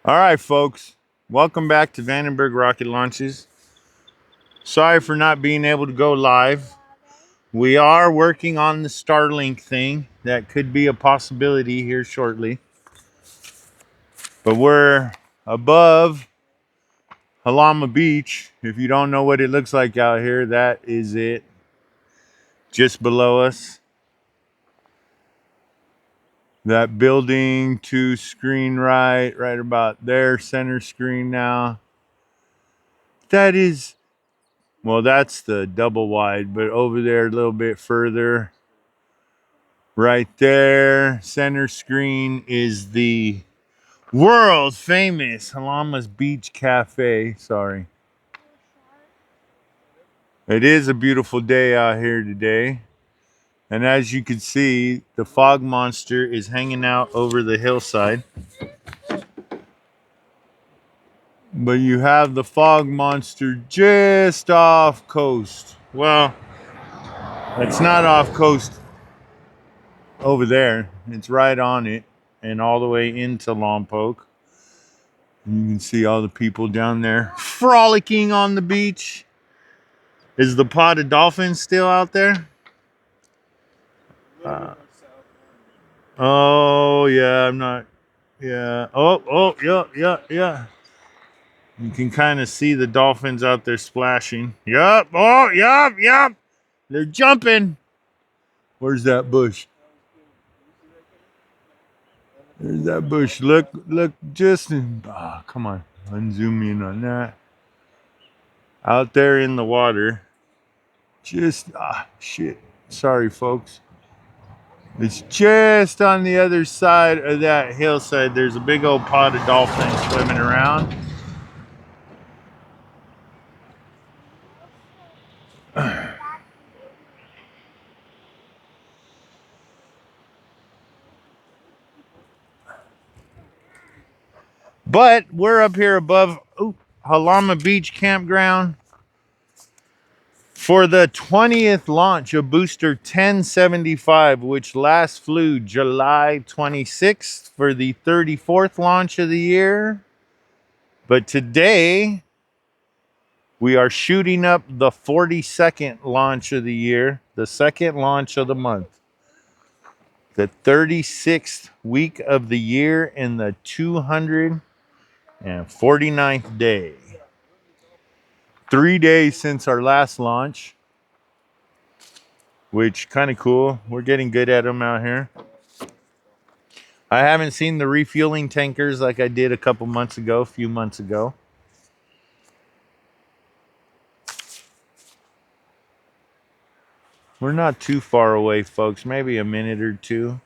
All right, folks. Welcome back to Vandenberg Rocket Launches. Sorry for not being able to go live. We are working on the Starlink thing. That could be a possibility here shortly. But we're above Halama Beach. If you don't know what it looks like out here, that is it. Just below us. That building to screen right about there, center screen now. That is Well, that's the double wide, but over there a little bit further, right there, center screen is the world famous Halama's Beach Cafe. Sorry. It is a beautiful day out here today. And as you can see, the fog monster is hanging out over the hillside. But you have the fog monster just off coast. Well, it's not off coast over there. It's right on it and all the way into Lompoc. You can see all the people down there frolicking on the beach. Is the pod of dolphins still out there? Uh, oh, yeah, I'm not. Yeah. Oh, yeah. You can kind of see the dolphins out there splashing. Yup. Oh, yup. They're jumping. Where's that bush? There's that bush. Look, just. Come on. Unzoom in on that. Out there in the water. Shit. Sorry, folks. It's just on the other side of that hillside. There's a big old pod of dolphins swimming around. But we're up here above Halama Beach Campground for the 20th launch of Booster 1075, which last flew July 26th for the 34th launch of the year. But today, we are shooting up the 42nd launch of the year, the second launch of the month, the 36th week of the year, and the 249th day. 3 days since our last launch, which kind of cool. We're getting good at them out here. I haven't seen the refueling tankers like I did a few months ago. We're not too far away, folks, maybe a minute or two.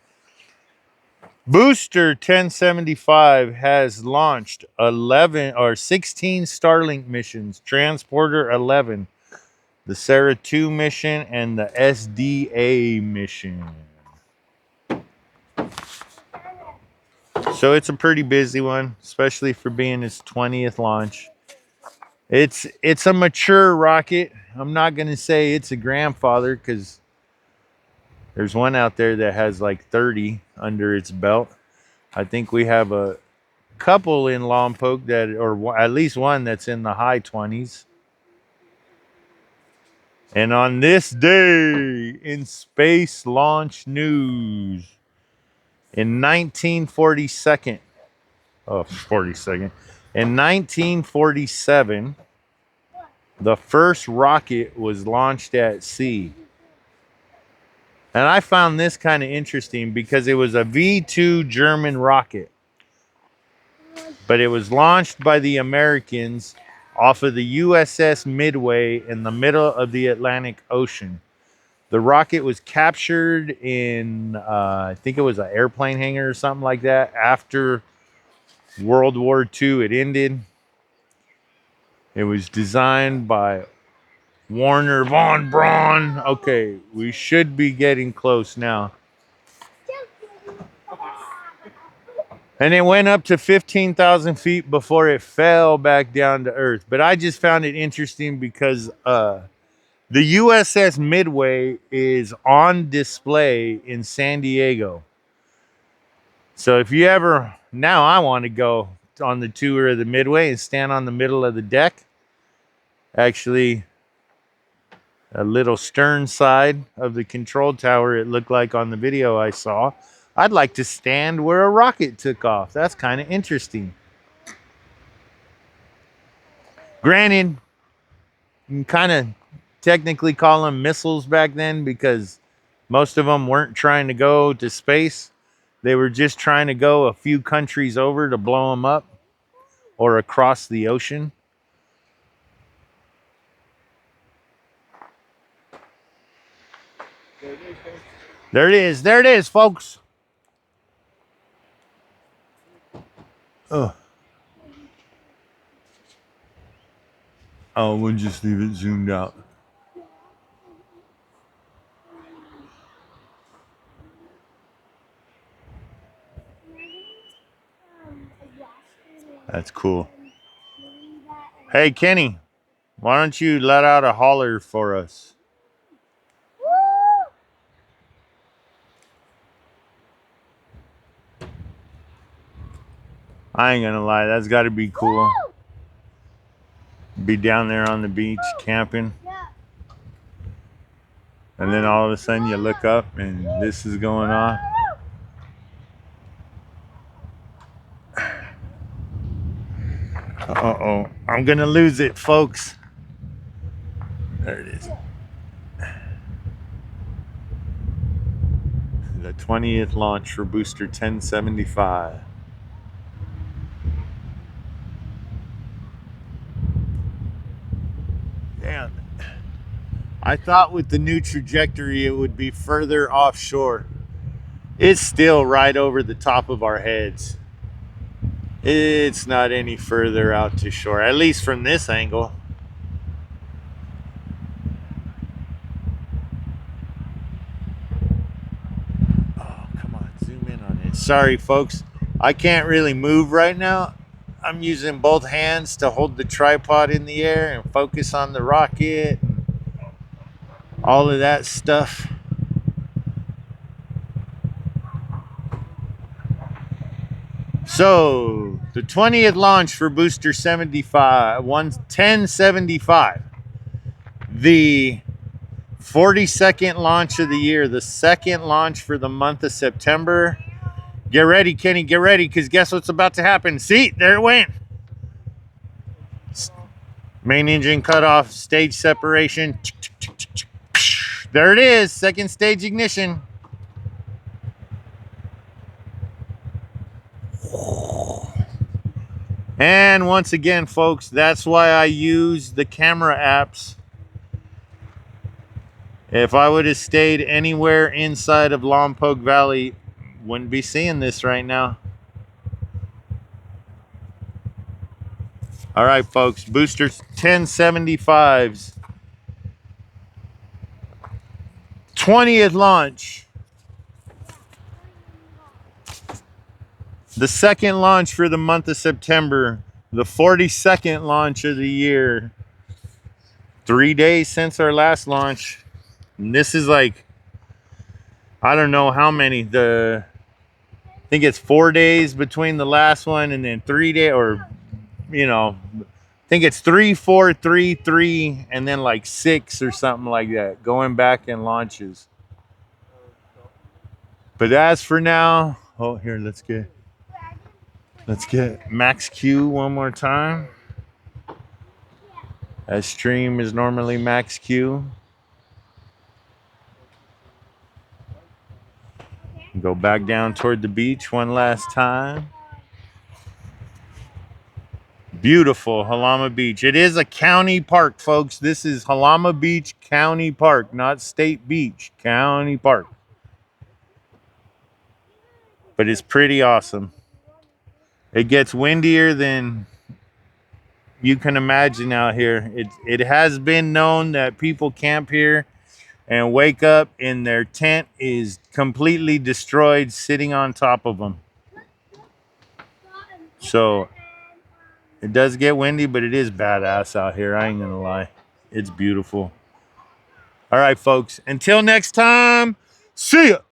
Booster 1075 has launched 16 Starlink missions, Transporter 11, the Sarah 2 mission, and the SDA mission. So it's a pretty busy one, especially for being its 20th launch. It's a mature rocket. I'm not going to say it's a grandfather because there's one out there that has like 30 under its belt. I think we have a couple in Lompoc or at least one that's in the high 20s. And on this day in space launch news, in 1942, in 1947, the first rocket was launched at sea. And I found this kind of interesting because it was a V-2 German rocket. But it was launched by the Americans off of the USS Midway in the middle of the Atlantic Ocean. The rocket was captured in, I think it was an airplane hangar or something like that. After World War II, it ended. It was designed by Warner von Braun. Okay, we should be getting close now. And it went up to 15,000 feet before it fell back down to Earth. But I just found it interesting because the USS Midway is on display in San Diego. So if you ever, now I want to go on the tour of the Midway and stand on the middle of the deck. Actually, a little stern side of the control tower, it looked like on the video I saw. I'd like to stand where a rocket took off. That's kind of interesting. Granted, you can kind of technically call them missiles back then because most of them weren't trying to go to space. They were just trying to go a few countries over to blow them up or across the ocean. There it is. There it is, folks. Oh, we'll just leave it zoomed out. That's cool. Hey, Kenny, why don't you let out a holler for us? I ain't gonna lie, that's gotta be cool. Be down there on the beach camping. And then all of a sudden you look up and this is going on. Uh-oh, I'm gonna lose it, folks. There it is. The 20th launch for booster 1075. Damn. I thought with the new trajectory it would be further offshore. It's still right over the top of our heads. It's not any further out to shore, at least from this angle. Oh, come on, zoom in on it. Sorry, folks. I can't really move right now. I'm using both hands to hold the tripod in the air and focus on the rocket. All of that stuff. So, the 20th launch for booster 1075. The 42nd launch of the year, the second launch for the month of September. Get ready, Kenny, get ready, because guess what's about to happen? See, there it went. Main engine cut off, stage separation. There it is, second stage ignition. And once again, folks, that's why I use the camera apps. If I would have stayed anywhere inside of Lompoc Valley, wouldn't be seeing this right now. All right, folks, booster 1075's 20th launch. The second launch for the month of September. The 42nd launch of the year. 3 days since our last launch. And this is like, I don't know how many. I think it's 4 days between the last one and then 3 days, or, you know, I think it's 3, 4, 3, 3, and then like 6 or something like that. Going back in launches. But as for now, oh, here, let's get max Q one more time. As stream is normally max Q. Go back down toward the beach one last time. Beautiful Halama Beach. It is a county park, folks. This is Halama Beach County Park, not State Beach. County Park. But it's pretty awesome. It gets windier than you can imagine out here. It has been known that people camp here and wake up and their tent is completely destroyed sitting on top of them. So it does get windy, but it is badass out here. I ain't gonna lie. It's beautiful. All right, folks. Until next time, see ya.